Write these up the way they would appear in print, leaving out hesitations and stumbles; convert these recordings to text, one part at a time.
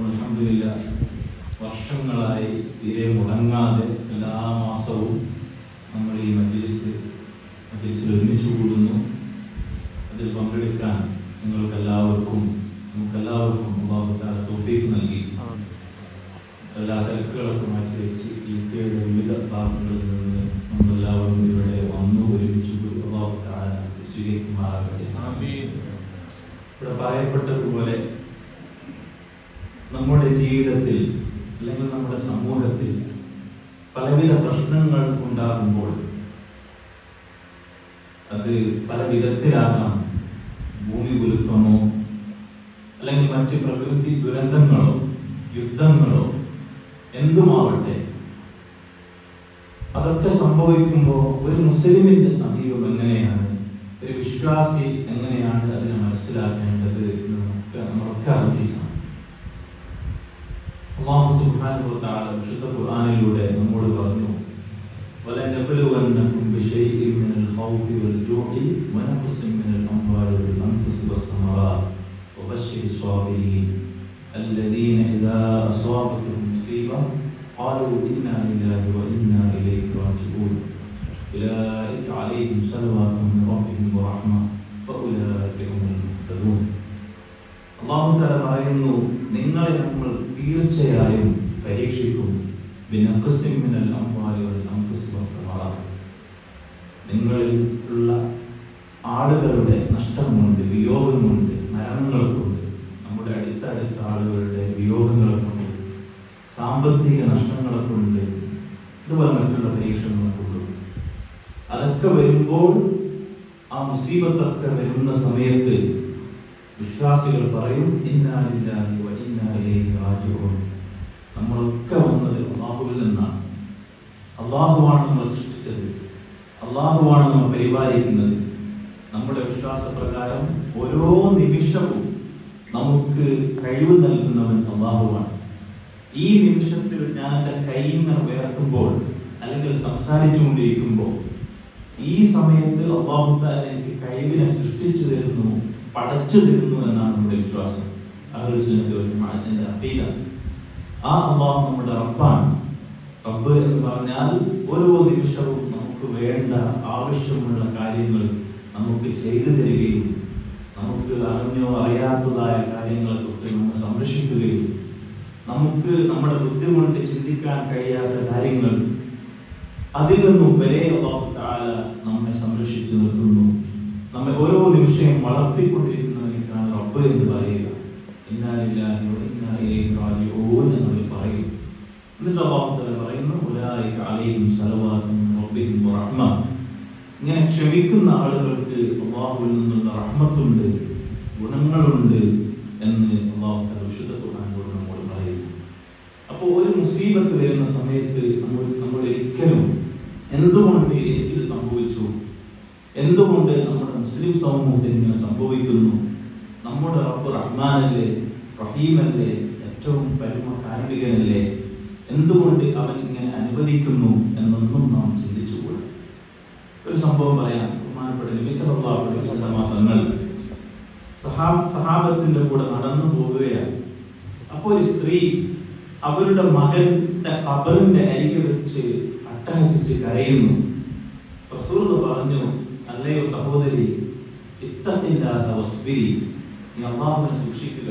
അൽഹംദുലില്ലാഹ് വർഷങ്ങളായി തീരെ മുടങ്ങാതെ എല്ലാ മാസവും നമ്മൾ ഈ മജ്ലിസിൽ ഒരുമിച്ച് കൂടുന്നു. അതിൽ പങ്കെടുക്കാൻ നമുക്കെല്ലാവർക്കും അല്ലാഹു തആല തൗഫീഖ് നൽകി. എല്ലാ തിരക്കുകളൊക്കെ മാറ്റിവെച്ച് യുകെയുടെ വിവിധ ഭാഗങ്ങളിൽ നിന്ന് നമ്മളെല്ലാവരും ഇവിടെ വന്നു ഒരുമിച്ച് അല്ലാഹു തആല സ്വീകരിക്കുമാറാകട്ടെ. ഇവിടെ പറയപ്പെട്ടതുപോലെ നമ്മുടെ ജീവിതത്തിൽ അല്ലെങ്കിൽ നമ്മുടെ സമൂഹത്തിൽ പലവിധ പ്രശ്നങ്ങൾ ഉണ്ടാകുമ്പോൾ അത് പല വിധത്തിലാകാം. ഭൂമി കുലുക്കമോ അല്ലെങ്കിൽ മറ്റ് പ്രകൃതി ദുരന്തങ്ങളോ യുദ്ധങ്ങളോ എന്തുമാവട്ടെ, അതൊക്കെ സംഭവിക്കുമ്പോൾ ഒരു മുസ്ലിമിന്റെ സമീപം എങ്ങനെയാണ്, ഒരു വിശ്വാസി എങ്ങനെയാണ് അതിനെ മനസ്സിലാക്കേണ്ടത് എന്ന് നമുക്ക് അറിയിക്കണം. അല്ലാഹു സുബ്ഹാനഹു വ തആല വിശുദ്ധ ഖുർആനിലൂടെ നമ്മോട് പറഞ്ഞു, وَلَنَبْلُوَنَّكُمْ بِشَيْءٍ مِنَ الْخَوْفِ وَالْجُوعِ وَنَقْصٍ مِنَ الْأَمْوَالِ وَالْأَنفُسِ وَالثَّمَرَاتِ وَبَشِّرِ الصَّابِرِينَ الَّذِينَ إِذَا أَصَابَتْهُمْ مُصِيبَةٌ قَالُوا إِنَّا لِلَّهِ وَإِنَّا إِلَيْهِ رَاجِعُونَ أُولَٰئِكَ عَلَيْهِمْ صَلَوَاتٌ مِنْ رَبِّهِمْ وَرَحْمَةٌ وَأُولَٰئِكَ هُمُ الْمُهْتَدُونَ. അല്ലാഹു തആല പറയുന്നു, നിങ്ങളെ നമ്മൾ തീർച്ചയായും പരീക്ഷിക്കും. ബിനഖ്സിൻ മിനൽ അംവാലി വൽ അൻഫുസി വസ്സമറാത്ത്. നിങ്ങളിൽ ഉള്ള ആളുകളുടെ നഷ്ടം കൊണ്ട്, വിയോഗം കൊണ്ട്, മരണങ്ങൾ കൊണ്ട്, നമ്മുടെ അടുത്തടുത്ത ആളുകളുടെ വിയോഗങ്ങളെ കൊണ്ട്, സാമ്പത്തിക നഷ്ടങ്ങളെ കൊണ്ട്, ഇതുപോലെ മറ്റുള്ള പരീക്ഷണങ്ങളെ കൊണ്ട്, അതൊക്കെ വരുമ്പോൾ, ആ മുസീബത്തൊക്കെ വരുന്ന സമയത്ത് വിശ്വാസികൾ പറയും, ഇന്നാ ലില്ലാഹി വ ഇന്നാ ഇലൈഹി റാജിഊൻ. നമ്മളൊക്കെ വന്നത് അല്ലാഹുവിൽ നിന്നാണ്. അല്ലാഹുവാണ് നമ്മൾ സൃഷ്ടിച്ചത്, അല്ലാഹുവാണ് നമ്മൾ പരിപാലിക്കുന്നത്. നമ്മുടെ വിശ്വാസപ്രകാരം ഓരോ നിമിഷവും നമുക്ക് കഴിവ് നൽകുന്നവൻ അല്ലാഹുവാണ്. ഈ നിമിഷത്തിൽ ഞാൻ എൻ്റെ കൈ ഇങ്ങനെ ഉയർത്തുമ്പോൾ അല്ലെങ്കിൽ സംസാരിച്ചുകൊണ്ടിരിക്കുമ്പോൾ ഈ സമയത്ത് അല്ലാഹു തആല എനിക്ക് കഴിവിനെ സൃഷ്ടിച്ചു തരുന്നു, പടച്ചു തരുന്നു എന്നാണ് നമ്മുടെ വിശ്വാസം. അഹ്ലുൽ സുന്നത്തി വൽ ജമാഅത്തിന്റെ അഖീദ. ആ അല്ലാഹു നമ്മുടെ റബ്ബാണ്. റബ്ബ് എന്ന് പറഞ്ഞാൽ ഓരോ നിമിഷവും നമുക്ക് വേണ്ട ആവശ്യമുള്ള കാര്യങ്ങൾ നമുക്ക് ചെയ്തു തരികയും നമുക്ക് അറിഞ്ഞോ അറിയാത്തതായ കാര്യങ്ങളെയൊക്കെ നമ്മെ സംരക്ഷിക്കുകയും നമുക്ക് നമ്മുടെ ബുദ്ധി കൊണ്ട് ചിന്തിക്കാൻ കഴിയാത്ത കാര്യങ്ങൾ അതിൽ നിന്നും വരെ അല്ലാഹു തആല നമ്മെ സംരക്ഷിച്ചു നിർത്തുന്നു. നമ്മെ ഓരോ നിമിഷവും വളർത്തിക്കൊണ്ടിരിക്കുന്നതിനാണ് റബ്ബ് എന്ന് പറയുക. ഇന്നാ ലില്ലാഹി വ ഇന്നാ ഇലൈഹി റാജിഊൻ എന്ന് പറയും. എന്നിട്ട് അല്ലാഹു തആല പറയുന്നു, ഉലൈക അലൈഹിം സലവാത്തുൻ മിൻ റബ്ബിഹിം വറഹ്മ. ഇങ്ങനെ ക്ഷമിക്കുന്ന ആളുകൾക്ക് അല്ലാഹുവിൽ നിന്നുള്ള റഹ്മത്തുണ്ട്, ഗുണങ്ങളുണ്ട് എന്ന് അല്ലാഹു തആല വിശുദ്ധ ഖുർആനിലൂടെ നമ്മോട് പറയുന്നു. അപ്പോൾ ഒരു മുസീബത്ത് വരുന്ന സമയത്ത് നമ്മൾ ഒരിക്കലും എന്തുകൊണ്ട് എനിക്കിത് സംഭവിച്ചു, എന്തുകൊണ്ട് നമ്മുടെ മുസ്ലിം സമൂഹത്തിൽ ഇങ്ങനെ സംഭവിക്കുന്നു, നമ്മുടെ റബ്ബ് റഹ്മാനല്ലേ, റഹീമല്ലേ, ഏറ്റവും പരമ കാരുണികനല്ലേ, എന്തുകൊണ്ട് അവൻ ഇങ്ങനെ അനുവദിക്കുന്നു എന്നൊന്നും നാം ചിന്തിച്ചുകൂടാ. ഒരു സംഭവം പറയാം. ബഹുമാനപ്പെട്ട നബി സല്ലല്ലാഹു അലൈഹി വസല്ലം തങ്ങൾ സഹാബത്തിന്റെ കൂടെ നടന്നു പോവുകയാണ്. അപ്പോൾ ഒരു സ്ത്രീ അവരുടെ മകന്റെ ഖബറിന്റെ അരികെ വെച്ച് അട്ടഹസിച്ച് കരയുന്നു. റസൂൽ പറഞ്ഞു, അല്ലയോ സഹോദരി, ഇത്തഖില്ലാഹ വസ്ബിരി, നീ അല്ലാഹുവിനെ സൂക്ഷിക്കുക,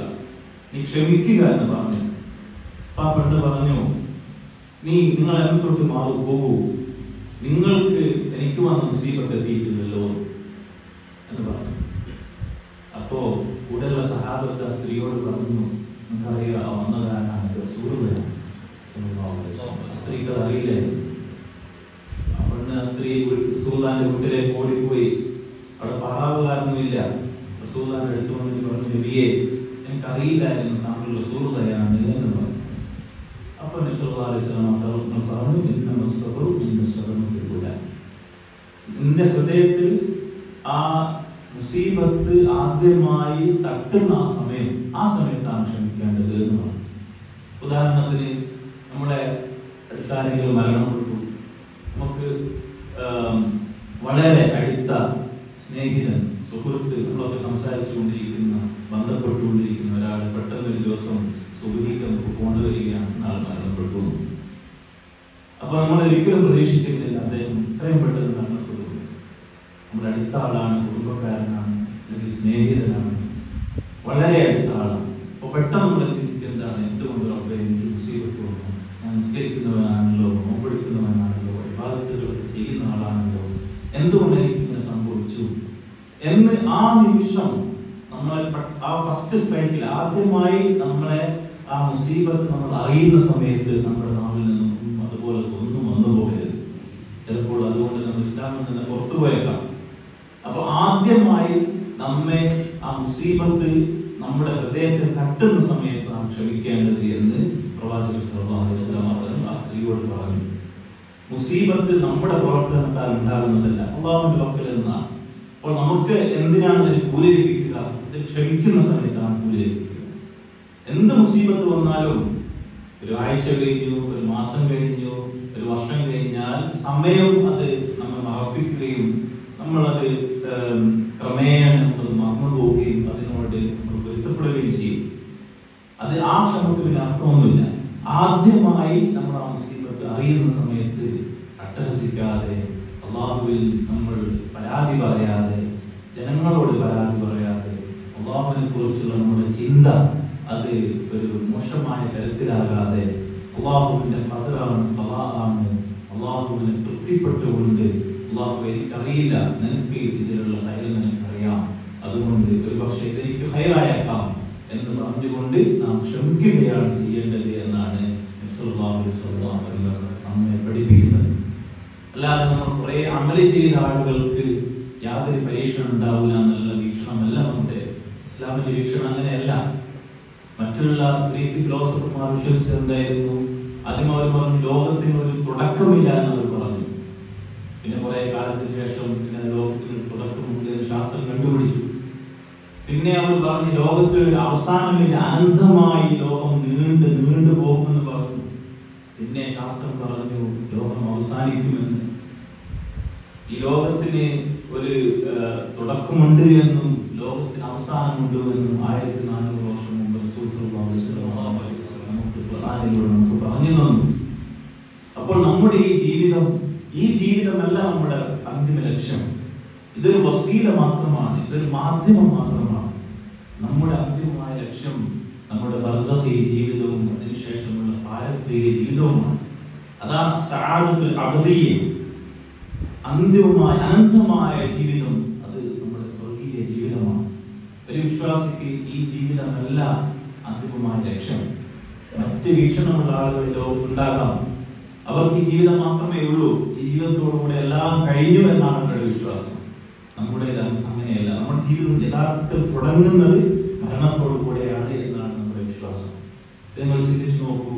നീ ക്ഷമിക്കുക എന്ന് പറഞ്ഞു. ആ പെണ്ണ് പറഞ്ഞു, നിങ്ങൾ എന്നെ തൊട്ട് മാറി പോകൂ, നിങ്ങൾക്ക് എനിക്ക് വന്ന മുസീബത്ത് എത്തിയിട്ടില്ലല്ലോ എന്ന് പറഞ്ഞു. അപ്പോ കൂടെയുള്ള സഹാബത്ത് ആ സ്ത്രീയോട് പറഞ്ഞു, നിങ്ങൾക്കറിയാം വന്നതാരാണ്? റസൂലുള്ളാഹി സ്വല്ലല്ലാഹു അലൈഹി വസല്ലം. ആ സ്ത്രീക്ക് അറിയില്ലേ. ആ പെണ്ണ് ആ സ്ത്രീ റസൂലുള്ളാഹിന്റെ വീട്ടിലേക്ക് ഓടിപ്പോയി. അവിടെ പാറാവുകാരൊന്നുമില്ല. റസൂലുള്ളാഹിന്റെ അടുത്ത് വന്നിട്ട് പറഞ്ഞു, നബിയെ, എനിക്കറിയില്ലായിരുന്നു താങ്കൾ റസൂലുള്ളാഹിയാണ് എന്ന് പറഞ്ഞു. അപ്പോൾ നബി സല്ലല്ലാഹു അലൈഹി വസല്ലം പറഞ്ഞു, നിന്റെ ഹൃദയത്തിൽ ആ മുസീബത്ത് ആദ്യമായി തട്ടുന്ന ആ സമയത്താണ് ക്ഷമിക്കേണ്ടത് എന്ന് പറഞ്ഞു. ഉദാഹരണത്തിന്, നമ്മുടെ അടുത്താരെങ്കിലും മരണപ്പെട്ടു, നമുക്ക് വളരെ അടുത്ത സ്നേഹിതൻ, സുഹൃത്ത്, നമ്മളൊക്കെ സംസാരിച്ചുകൊണ്ടിരിക്കുന്ന, ബന്ധപ്പെട്ടുകൊണ്ടിരിക്കുന്ന ഒരാൾ പെട്ടെന്ന് ഒരു ദിവസം സുബഹിക്ക് അപ്പോൾ നമ്മൾ ഒരിക്കലും പ്രതീക്ഷിക്കുന്നില്ല അദ്ദേഹം ഇത്രയും പെട്ടെന്ന് മരണപ്പെടും. നമ്മുടെ അടുത്ത ആളാണ്, കുടുംബക്കാരനാണ്, അല്ലെങ്കിൽ സ്നേഹിതനാണ്, വളരെ അടുത്ത ആളാണ്. അപ്പോൾ പെട്ടെന്ന് നമ്മൾ ചിന്തിക്കുന്നതാണ്, എന്തുകൊണ്ട് റബ്ബേ എനിക്ക് മുസീബത്ത് വന്നു? ഞാൻ നിസ്കരിക്കുന്നവനാണല്ലോ, നോമ്പെടുക്കുന്നവനാണല്ലോ, ഇബാദത്തുകളൊക്കെ ചെയ്യുന്ന ആളാണല്ലോ, എന്തുകൊണ്ട് എനിക്ക് ഇങ്ങനെ സംഭവിച്ചു എന്ന് ആ നിമിഷം നമ്മളെ ആ ഫസ്റ്റ് സ്ട്രൈക്കിൽ ആദ്യമായി നമ്മളെ ആ മുസീബത്ത് നമ്മൾ അറിയുന്ന സമയത്ത് നമ്മുടെ നാവിൽ നിന്നും അതുപോലെ ഒന്നും വന്നു പോകരുത്. ചിലപ്പോൾ അതുകൊണ്ട് നമ്മൾ ഇസ്ലാമിൽ നിന്ന് പുറത്തു പോയേക്കാം. അപ്പൊ ആദ്യമായി നമ്മെ ആ മുസീബത്ത് നമ്മുടെ ഹൃദയത്തെ തട്ടുന്ന സമയത്ത് നാം ക്ഷമിക്കേണ്ടത് എന്ന് പ്രവാചകൻ സല്ലല്ലാഹു അലൈഹി വസല്ലം പറഞ്ഞു. ആ സ്ത്രീയോട് പറഞ്ഞു, മുസീബത്ത് നമ്മുടെ പ്രവർത്തനത്താൽ ഉണ്ടാകുന്നതല്ല, അല്ലാഹുവിന്റെ പക്കൽ നിന്നാണ്. അപ്പോൾ നമുക്ക് എന്തിനാണ് ഇതിന് കൂലി ലഭിക്കുക? ഇത് ക്ഷമിക്കുന്ന സമയത്താണ് കൂലി ലഭിക്കുക. എന്ത് മുസീബത്ത് വന്നാലും ഒരു ആഴ്ച കഴിഞ്ഞു, ഒരു മാസം കഴിഞ്ഞു, ഒരു വർഷം കഴിഞ്ഞാൽ സമയം അത് നമ്മൾ മറപ്പിക്കുകയും നമ്മളത് ക്രമേണ നമ്മൾ മറന്നു പോവുകയും അതിനോട് നമ്മൾ പൊരുത്തപ്പെടുകയും ചെയ്യും. അത് ആ ക്ഷമക്ക് പിന്നെ അർത്ഥമൊന്നുമില്ല. ആദ്യമായി നമ്മൾ ആ മുസീബത്ത് അറിയുന്ന സമയത്ത് അട്ടഹസിക്കാതെ, അള്ളാഹുവിൽ നമ്മൾ പരാതി പറയാതെ, ജനങ്ങളോട് പരാതി പറയാതെ, അള്ളാഹുവിനെ കുറിച്ചുള്ള നമ്മുടെ ചിന്ത അത് ഒരു മോശമായ തരത്തിലാകാതെ, അള്ളാഹുവിന്റെ ഖദറാണ്, ഖളാഅാണ്, അള്ളാഹുവിനെ തൃപ്തിപ്പെട്ടുകൊണ്ട്, അള്ളാഹു എനിക്കറിയില്ല, നിനക്ക് ഇതിലുള്ള ഖൈർ നിനക്കറിയാം, അതുകൊണ്ട് ഒരു പക്ഷേ ഇതെനിക്ക് ഖൈറായേക്കാം എന്ന് പറഞ്ഞുകൊണ്ട് നാം ക്ഷമിക്കുകയാണ് ചെയ്യേണ്ടത് എന്നാണ് നബി സല്ലല്ലാഹു അലൈഹി വസല്ലം നമ്മെ പഠിപ്പിക്കുന്നത്. അല്ലാതെ നമ്മൾ കുറെ അമല് ചെയ്ത ആളുകൾക്ക് യാതൊരു പരീക്ഷണം ഉണ്ടാവില്ല എന്നുള്ള വീക്ഷണമല്ല നമ്മുടെ ഇസ്ലാമിന്റെ വീക്ഷണം. അങ്ങനെയല്ല. മറ്റുള്ള ഗ്രീക്ക് ഫിലോസഫർമാർ വിശ്വസിച്ചിട്ടുണ്ടായിരുന്നു, ആദ്യം അവർ പറഞ്ഞു ലോകത്തിന് ഒരു തുടക്കമില്ല എന്നവർ പറഞ്ഞു. പിന്നെ കുറെ കാലത്തിന് ശേഷം പിന്നെ ലോകത്തിന് തുടക്കമുണ്ട് ശാസ്ത്രം കണ്ടുപിടിച്ചു. പിന്നെ അവർ പറഞ്ഞു ലോകത്തിന് ഒരു അവസാനമില്ല, അനന്തമായി ലോകം നീണ്ടു നീണ്ടു പോകുമെന്ന് പറഞ്ഞു. പിന്നെ ശാസ്ത്രം പറഞ്ഞു ലോകം അവസാനിക്കുമെന്ന്. ഈ ലോകത്തിന് ഒരു തുടക്കമുണ്ട് എന്നും ലോകത്തിന് അവസാനമുണ്ട് എന്നും 1400 വർഷം മുമ്പ് റസൂൽ സല്ലല്ലാഹു അലൈഹി വസല്ലം നമുക്ക് ഖുർആനിലൂടെ നമുക്ക് പറഞ്ഞു തന്നു. അപ്പോൾ നമ്മുടെ ഈ ജീവിതമല്ല നമ്മുടെ അന്തിമ ലക്ഷ്യം. ഇതൊരു വസീല മാത്രമാണ്, ഇതൊരു മാധ്യമം മാത്രമാണ്. നമ്മുടെ അന്തിമമായ ലക്ഷ്യം നമ്മുടെ ബർസഖി ജീവിതവും അതിനുശേഷമുള്ള പാരത്രിക ജീവിതവുമാണ്. അതാണ് സഅദത്തുൽ അബ്ദിയ്യ, അന്തിമമായ അനന്തമായ ജീവിതം. അത് നമ്മുടെ സ്വർഗീയ ജീവിതമാണ്. ഒരു വിശ്വാസിക്ക് ഈ ജീവിതമല്ല അന്തിമമായ ലക്ഷ്യം. മറ്റ് വീക്ഷണമുള്ള ആളുകളിലോ ഉണ്ടാകാം, അവർക്ക് ഈ ജീവിതം മാത്രമേ ഉള്ളൂ, ഈ ജീവിതത്തോടുകൂടെ എല്ലാം കഴിഞ്ഞു എന്നാണ് അവരുടെ വിശ്വാസം. നമ്മുടെ അങ്ങനെയല്ല. നമ്മുടെ ജീവിതം യഥാർത്ഥത്തിൽ തുടങ്ങുന്നത് മരണത്തോടു കൂടെയാണ് എന്നാണ് നമ്മുടെ വിശ്വാസം. നിങ്ങൾ ചിന്തിച്ചു നോക്കൂ,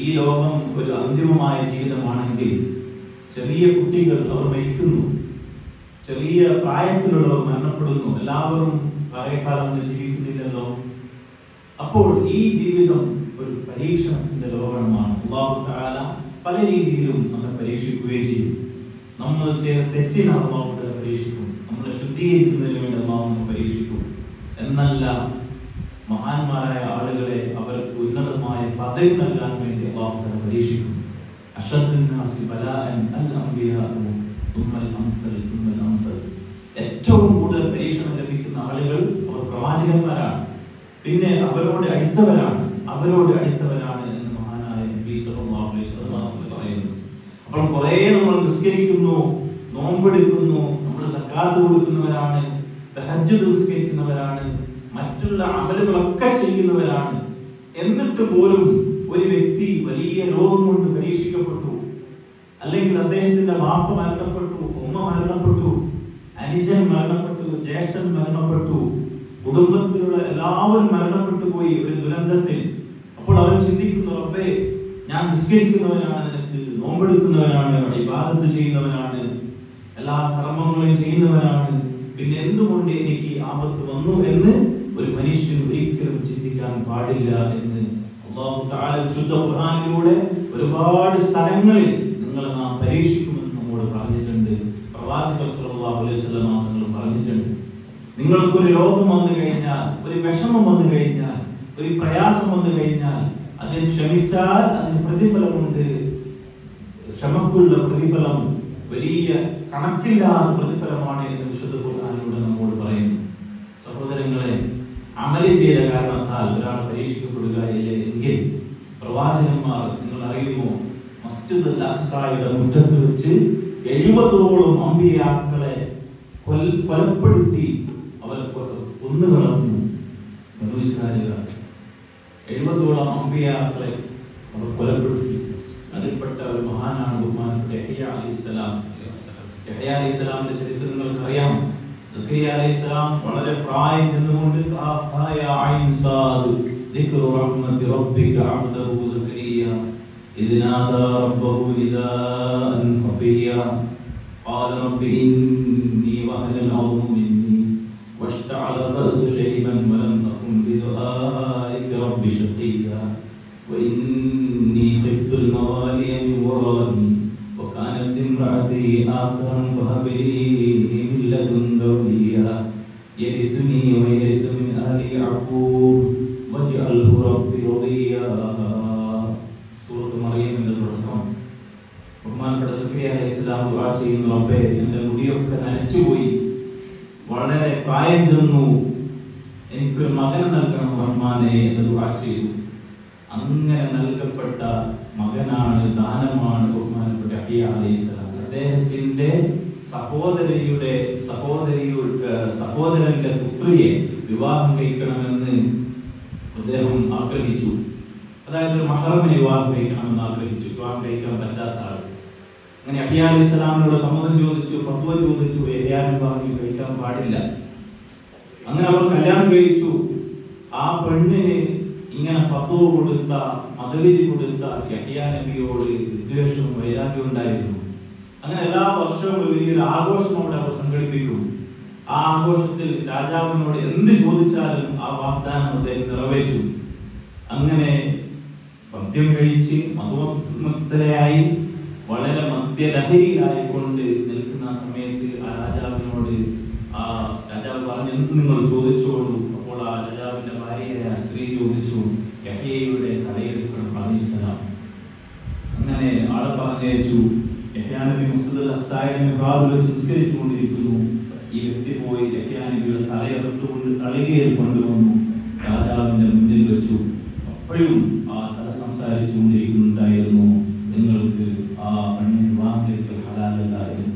ഈ ലോകം ഒരു അന്തിമമായ ജീവിതമാണെങ്കിൽ ചെറിയ കുട്ടികൾ അവർ മരിക്കുന്നു, ചെറിയ പ്രായത്തിലുള്ളവർ മരണപ്പെടുന്നു, എല്ലാവരും കുറേക്കാലം ജീവിക്കുന്നില്ലല്ലോ. അപ്പോൾ ഈ ജീവിതം ഒരു പരീക്ഷണത്തിന്റെ ലോകമാണ്. അല്ലാഹു തആല പല രീതിയിലും നമ്മെ പരീക്ഷിക്കുകയും ചെയ്യും. നമ്മൾ ചെയ്ത തെറ്റിന് അല്ലാഹു തആല പരീക്ഷിക്കും, നമ്മളെ ശുദ്ധീകരിക്കുന്നതിന് വേണ്ടി അല്ലാഹു നമ്മെ പരീക്ഷിക്കും. എന്നല്ല, മഹാന്മാരായ ആളുകളെ അവർക്ക് ഉന്നതമായ പദവി നൽകാൻ വേണ്ടി അല്ലാഹു തആല പരീക്ഷിക്കും. അശദ്ദുന്നാസി ബലാഅൻ അൽ അംബിയാഉ സുമ്മൽ അംസൽ സുമ്മൽ അംസൽ. ഏറ്റവും കൂടുതൽ പരീക്ഷണം ലഭിക്കുന്ന ആളുകൾ അവർ പ്രവാചകന്മാരാണ്, പിന്നെ അവരോട് അടുത്തവരാണ് എന്ന് മഹാനായ നബി സല്ലല്ലാഹു അലൈഹി വസല്ലം പറയുന്നു. അപ്പോൾ കുറെ നമ്മൾ നിസ്കരിക്കുന്നു, നോമ്പെടുക്കുന്നു, നമ്മൾ സക്കാത്ത് കൊടുക്കുന്നവരാണ്, തഹജ്ജുദ് നിസ്കരിക്കുന്നവരാണ്, മറ്റുള്ള അമലുകളൊക്കെ ചെയ്യുന്നവരാണ്. എന്നിട്ട് പോലും ഒരു വ്യക്തി വലിയ രോഗം കൊണ്ട് പരീക്ഷിക്കപ്പെട്ടു, അല്ലെങ്കിൽ അദ്ദേഹത്തിന്റെ വാപ്പ മരണപ്പെട്ടു, ഉമ്മ മരണപ്പെട്ടു, അനുജൻ മരണപ്പെട്ടു, ജ്യേഷ്ഠൻ മരണപ്പെട്ടു, കുടുംബത്തിലുള്ള എല്ലാവരും മരണപ്പെട്ടു പോയി ഒരു ദുരന്തത്തിൽ. അപ്പോൾ അവൻ ചിന്തിക്കുന്നു, റബ്ബേ ഞാൻ നിസ്കരിക്കുന്നവനാണ്, എനിക്ക് നോമ്പെടുക്കുന്നവനാണ്, ഇബാദത്ത് ചെയ്യുന്നവനാണ്, എല്ലാ കർമ്മങ്ങളും ചെയ്യുന്നവനാണ്, പിന്നെ എന്തുകൊണ്ട് എനിക്ക് ആപത്ത് വന്നു എന്ന് ഒരു മനുഷ്യൻ ഒരിക്കലും ചിന്തിക്കാൻ പാടില്ല എന്ന് അല്ലാഹു തആല വിശുദ്ധ ഖുർആനിലൂടെ ഒരുപാട് സ്ഥലങ്ങളിൽ നിങ്ങളെ നാം പരീക്ഷിക്കുമെന്ന് നമ്മോട് പറഞ്ഞിട്ടുണ്ട്. പ്രവാചകർ സല്ലല്ലാഹു അലൈഹി വസല്ലം തങ്ങൾ പറഞ്ഞിട്ടുണ്ട്, നിങ്ങൾക്കൊരു രോഗം വന്നു കഴിഞ്ഞാൽ, ഒരു വിഷമം വന്നു കഴിഞ്ഞാൽ, ഒരു പ്രയാസം വന്നു കഴിഞ്ഞാൽ അതിന് ക്ഷമിച്ചാൽ അതിന് പ്രതിഫലമുണ്ട്. ക്ഷമക്കുള്ള പ്രതിഫലം വലിയ കണക്കില്ലാത്ത പ്രതിഫലമാണ് എന്ന് വിശുദ്ധ ഖുർആനിലൂടെ നമ്മോട് പറയുന്നു. സഹോദരങ്ങളെ, അമല് ചെയ്ത കാരണത്താൽ ഒരാൾ പരീക്ഷിക്കപ്പെടുകയില്ലേ എങ്കിൽ പ്രവാചകന്മാർ, നിങ്ങൾ അറിയുമോ, മസ്ജിദ് അൽ അഖ്സയുടെ മുറ്റത്ത് വെച്ച് 70ഓളം അമ്പിയാക്കളെ കൊലപ്പെടുത്തി അവരെ കൊന്നുകളഞ്ഞു. ഇസ്രായേലുകാർ 70ഓളം അമ്പിയാക്കളെ അവർ കൊലപ്പെടുത്തി. അതിൽപ്പെട്ട ഒരു മഹാനാണ് ബഹുമാനപ്പെട്ട യഹ്യ അലൈഹിസ്സലാം. യഹ്യ അലൈഹിസ്സലാമിന്റെ ചരിത്രം നിങ്ങൾക്കറിയാം. സക്കറിയ അലൈഹിസ്സലാം വളരെ പ്രായം ചെന്നുകൊണ്ട് ദിക്റു റഹ്മത്തി റബ്ബിക അബ്ദഹു സക്കറിയ ഇദ് നാദാ റബ്ബഹു നിദാഅൻ ഖഫിയ ഖാല റബ്ബി ഇന്നി വഹന അൽ-'അദ്മു മിന്നി വഷ്തഅല റഅസു ശൈബൻ വലം അകുൻ ബിദുആഇക റബ്ബി ശഖിയ وإني خفت الموالي من ورائي وكانت امرأتي آخرا فهب لي من لدنك وليا يرثني ويرث من آل يعقوب واجعله ربي رضيا. സൂറത്ത് മറിയമിന്റെ തുടക്കം. ബഹുമാനപ്പെട്ട സക്കറിയ അലൈഹിസ്സലാം ദുആ ചെയ്യുന്നു, റബ്ബേ, എൻ്റെ മുടിയൊക്കെ നരച്ചുപോയി, വളരെ പ്രായം ചെന്നു, എനിക്കൊരു മകനെ നൽകണം റഹ്മാനെ എന്ന് ദുആ ചെയ്തു. അങ്ങനെ നൽകപ്പെട്ട മകനാണ്, ദാനമാണ് ബഹുമാനപ്പെട്ട യഹ്യ അലൈഹിസ്സലാം. അദ്ദേഹത്തിന്റെ സഹോദരന്റെ പുത്രിയെ വിവാഹം കഴിക്കണമെന്ന് അദ്ദേഹം ആഗ്രഹിച്ചു. അതായത് ഒരു മഹറമിനെ വിവാഹം കഴിക്കണമെന്ന് ആഗ്രഹിച്ചു. വിവാഹം കഴിക്കാൻ പറ്റാത്ത ആൾ. അങ്ങനെ യഹ്യ അലൈഹിസ്സലാമിനോട് സമ്മതം ചോദിച്ചു, ഫത്വ ചോദിച്ചു. യഹ്യ പറഞ്ഞു കഴിക്കാൻ പാടില്ല. അങ്ങനെ അവർ കല്യാണം കഴിച്ചു. ആ പെണ്ണിന് ഇങ്ങനെ ഫത്വ കൊടുത്ത, മതവിധി കൊടുത്ത യഹ്യ നബിയോട് വിദ്വേഷവും വൈരാഗ്യവും ഉണ്ടായിരുന്നു. അങ്ങനെ എല്ലാ വർഷവും വലിയൊരു ആഘോഷം അവിടെ അവർ സംഘടിപ്പിക്കും. ആ ആഘോഷത്തിൽ രാജാവിനോട് എന്ത് ചോദിച്ചാലും ആ വാഗ്ദാനം അദ്ദേഹം നിറവേറ്റും. അങ്ങനെ മദ്യം കഴിച്ച് മതോന്മുക്തരായി വളരെ മദ്യലഹരിയിലായിക്കൊണ്ട് നിൽക്കുന്ന സമയത്ത് ആ രാജാവിനോട് രാജാവ് പറഞ്ഞു, എന്ത് നിങ്ങൾ ചോദിച്ചോളൂ. അപ്പോൾ ആ രാജാവിന്റെ ഭാര്യയായ സ്ത്രീ ചോദിച്ചു, യഹ്യയുടെ തലയെടുക്കണം അലൈഹിസ്സലാം. അങ്ങനെ ആളെ പറഞ്ഞയച്ചു. യഹ്യ നബി മസ്ജിദ് അൽ അഖ്സയുടെ മിഹ്റാബിൽ നിസ്കരിച്ചുകൊണ്ടിരിക്കുന്നു. ഈ വ്യക്തി പോയി യഹ്യ നബിയുടെ തലയെടുത്തുകൊണ്ട് തളികയിൽ കൊണ്ടുവന്നു രാജാവിന്റെ മുന്നിൽ വെച്ചു. അപ്പോഴും ആ തല സംസാരിച്ചുകൊണ്ടിരിക്കുന്നുണ്ടായിരുന്നു, നിങ്ങൾക്ക് ആ പെണ്ണിന് വിവാഹം കഴിക്കൽ ഹലാലല്ലായിരുന്നു.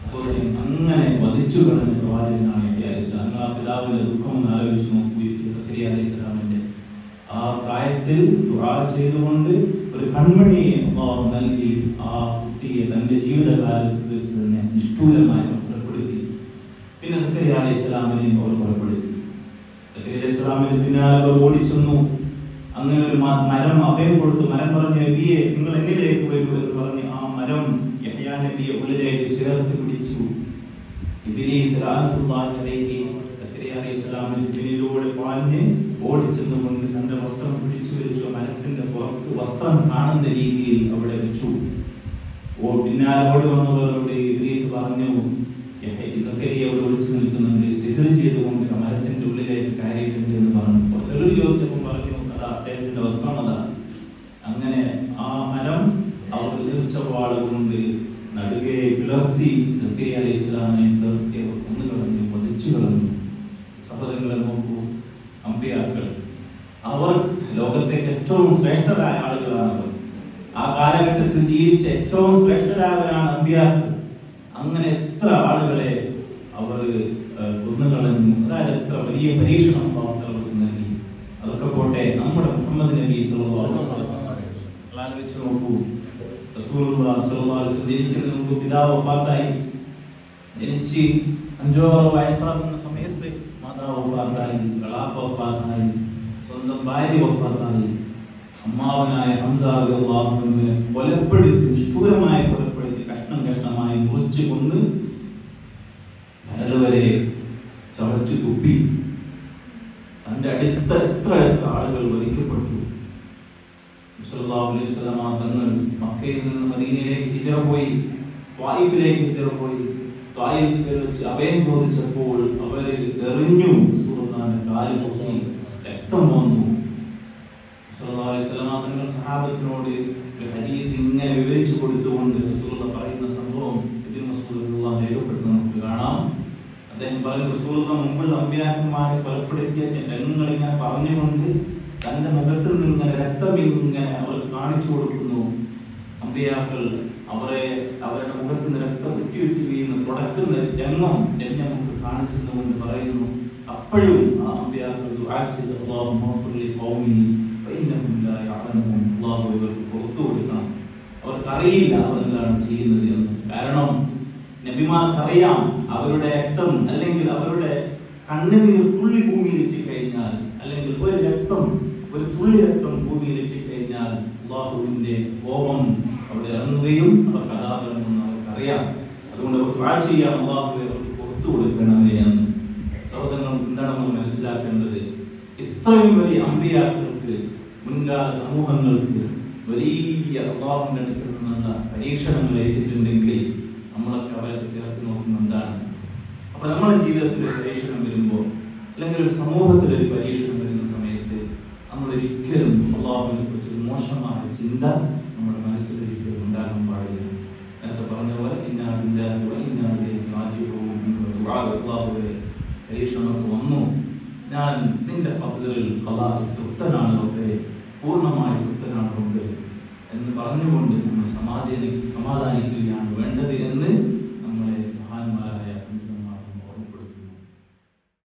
സഹോദരൻ, അങ്ങനെ വധിച്ചു കളഞ്ഞ പ്രവാചകനാണ് യഹ്യ അലൈഹിസ്സലാം. ആ പിതാവിന്റെ ദുഃഖം ഒന്ന് ആലോചിച്ച് നോക്കൂ. സക്കറിയ അലൈഹിസ്സലാമിന്റെ ആ പ്രായത്തിൽ ദുആ ചെയ്തുകൊണ്ട് ഒരു കൺമണിയെ അല്ലാഹു നൽകി. ആ കുട്ടിയെ തന്റെ ജീവിതകാലത്ത് വെച്ച് തന്നെ നിഷ്ഠൂരമായി കൊലപ്പെടുത്തി. പിന്നെ സക്കറിയ അലൈഹിസ്സലാമിനെയും അവർ കൊലപ്പെടുത്തി. സക്കറിയ അലൈഹിസ്സലാമിന് പിന്നാലെ അവർ ഓടിച്ചെന്നു. അങ്ങനെ ഒരു മരം അഭയം കൊടുത്തു. മരം പറഞ്ഞു, നബിയെ, നിങ്ങൾ എന്നിലേക്ക് വരൂ എന്ന് പറഞ്ഞ് ആ മരം യഹ്യ നബിയെ ഉള്ളിലേക്ക് ചേർത്ത് പിടിച്ചു. ഇബ്ലീസ് ലഅനത്തുല്ലാഹി അലൈഹി സക്കറിയ അലൈഹിസ്സലാമിന് പിന്നിലൂടെ പാഞ്ഞ് ഓടിച്ചെന്നുകൊണ്ട് തന്റെ വസ്ത്രം പിടിച്ചു വെച്ചു. മരത്തിന്റെ പുറത്ത് വസ്ത്രം കാണുന്ന രീതിയിൽ അവിടെ വെച്ചു. പിന്നാലെ ഓടി വന്നവരോട് ഇബ്ലീസ് പറഞ്ഞു, സക്കറിയ അവിടെ ഒളിച്ചു നിൽക്കുന്നുണ്ട്, സിഹ്ർ ചെയ്തുകൊണ്ട് മരത്തിന്റെ ഉള്ളിലേക്ക് കയറിയിട്ടുണ്ട് എന്ന് പറഞ്ഞു. തെളിവ് ചോദിച്ചപ്പോൾ പറഞ്ഞു, അതാ അദ്ദേഹത്തിന്റെ വസ്ത്രം അതാ. അങ്ങനെ ആ മരം അവർ എതിർച്ചവാള് കൊണ്ട് നടുകെ പിളർത്തി സക്കറിയ അലൈഹിസ്സലാമിനെ പിളർത്തി അവർ കൊന്നുകളഞ്ഞു, വധിച്ചു കളഞ്ഞു. സഹോദരങ്ങളെ നോക്കൂ, അമ്പിയാക്കൾ അവർ ലോകത്തേക്ക് ഏറ്റവും ശ്രേഷ്ഠരായ ആളുകളാണ്. ആ കാലഘട്ടത്തിൽ ജീവിച്ച ഏറ്റവും ശ്രേഷ്ഠരായവരാണ് അമ്പിയാക്കൾ. അങ്ങനെ എത്ര ആളുകളെ അവർ കൊന്നുകളഞ്ഞു. അതായത് എത്ര വലിയ പരീക്ഷണം അവർക്ക് നൽകി. അതൊക്കെ പോട്ടെ, നമ്മുടെ മുഹമ്മദ് നബി സ്വല്ലല്ലാഹു അലൈഹി വസല്ലം ആലോചിച്ച് നോക്കൂ. റസൂലുള്ളാഹി സ്വല്ലല്ലാഹു അലൈഹി വസല്ലം ജനിക്കുന്നതിന് മുമ്പ് പിതാവ് വഫാത്തായി. ജനിച്ച് 5 വയസ്സാകുന്ന സമയത്ത് മാതാവ് വഫാത്തായി, കളാപ്പ വഫാത്തായി, സ്വന്തം ഭാര്യ വഫാത്തായി. അമ്മാവനായ ഹംസ റളിയല്ലാഹു അൻഹുവിനെ കൊലപ്പെടുത്തി, നിഷ്ഠൂരമായി കൊലപ്പെടുത്തി, കഷ്ണം കഷ്ണമായി മുറിച്ചു കൊന്ന് വരെ ചവച്ചു തുപ്പി. തന്റെ അടുത്ത എത്ര ആളുകൾ വധിക്കപ്പെട്ടു. സല്ലല്ലാഹു അലൈഹി വസല്ലം തങ്ങൾ മക്കയിൽ നിന്ന് മദീനയിലേക്ക് ഹിജ്റ പോയി, ത്വായിഫിലേക്ക് ഹിജ്റ പോയി. ത്വായിഫിൽ വെച്ച് അഭയം ചോദിച്ചപ്പോൾ അവർ എറിഞ്ഞു. റസൂലുള്ളാഹിന്റെ കാലിൽ പൊട്ടി രക്തം വന്നു. സല്ലല്ലാഹു അലൈഹി വസല്ലം തങ്ങൾ സഹാബത്തിനോട് ഒരു ഹദീസ് ഇങ്ങനെ വിവരിച്ചു കൊടുത്തുകൊണ്ട് റസൂലുള്ളാഹി പറയുന്ന സംഭവം ഇബ്നു മസ്ഊദ് റളിയല്ലാഹു അൻഹു രേഖപ്പെടുത്തുന്നത് നമുക്ക് കാണാം. അദ്ദേഹം പറയുന്ന റസൂലുള്ളാഹി മുമ്പുള്ള അമ്പിയാക്കന്മാരെ കൊലപ്പെടുത്തിയ രംഗങ്ങൾ ഇങ്ങനെ പറഞ്ഞുകൊണ്ട് തന്റെ മുഖത്തിൽ നിന്ന് ഇങ്ങനെ രക്തം ഇങ്ങനെ അവർ കാണിച്ചു കൊടുക്കുന്നു. അമ്പിയാക്കൾ അവരുടെ മുഖത്ത് നിന്ന് രക്തം ഉറ്റി വീഴുന്നു തുടക്കുന്ന രംഗം എന്നെ നമുക്ക് കാണിച്ചെന്നുകൊണ്ട് പറയുന്നു. അപ്പോഴും ആ അമ്പിയാക്കൾ ദുആ ചെയ്തു, അല്ലാഹുമ്മ ഗ്ഫിർലി ഖൗമി ഫഇന്നഹും ലാ യഅലമൂൻ. അല്ലാഹു ഇവർക്ക് പുറത്തു കൊടുക്കണം, അവർക്കറിയില്ല അവരെന്താണ് ചെയ്യുന്നത് എന്ന്. കാരണം നബിമാർക്കറിയാം അവരുടെ രക്തം അല്ലെങ്കിൽ അവരുടെ കണ്ണുനീർ തുള്ളി ഭൂമിയിലെത്തി കഴിഞ്ഞാൽ, അല്ലെങ്കിൽ ഒരു തുള്ളി രക്തം ഭൂമിയിലെത്തി കഴിഞ്ഞാൽ അല്ലാഹുവിന്റെ കോപം അവിടെ ഇറങ്ങുകയും അവർക്ക് അദാബിറങ്ങുമെന്ന് അവർക്കറിയാം. അതുകൊണ്ട് അവർ ദുആ ചെയ്യാൻ അല്ലാഹുവേ അവർക്ക് പുറത്തു കൊടുക്കണമേ എന്ന്. സഹോദരങ്ങൾ, എന്താണ് നമ്മൾ മനസ്സിലാക്കേണ്ടത്? ഇത്രയും വലിയ അമ്പിയാക്കൾക്ക്, മുൻകാല സമൂഹങ്ങൾക്ക് വലിയ അല്ലാഹുവിന്റെ അടുക്കൽ നിന്നുള്ള പരീക്ഷണങ്ങൾ ഏറ്റിട്ടുണ്ടെങ്കിൽ നമ്മളൊക്കെ അവരൊക്കെ ചേർത്ത് നോക്കുന്ന എന്താണ്? അപ്പൊ നമ്മുടെ ജീവിതത്തിൽ ഒരു പരീക്ഷണം വരുമ്പോൾ, അല്ലെങ്കിൽ ഒരു സമൂഹത്തിൽ ഒരു പരീക്ഷണം വരുന്ന സമയത്ത് നമ്മൾ ഒരിക്കലും അല്ലാഹുവിനെ കുറിച്ച് മോശമായ ചിന്ത നമ്മുടെ മനസ്സിൽ ഒരിക്കലും ഉണ്ടാകാൻ പാടില്ല. നേരത്തെ പറഞ്ഞ പോലെ ഇന്നാ ലില്ലാഹി വ ഇന്നാ ഇലൈഹി റാജിഊൻ എന്നുള്ള ദുആ അല്ലാഹുവേ പരീക്ഷണമൊക്കെ വന്നു, ഞാൻ നിന്റെ പദ്ധതികളിൽ തൃപ്തനാണ് റബ്ബേ, പൂർണ്ണമായി തൃപ്തനാണ് റബ്ബേ എന്ന് പറഞ്ഞുകൊണ്ട് നമ്മൾ സമാധാനിക്കുകയാണ് വേണ്ടത് എന്ന്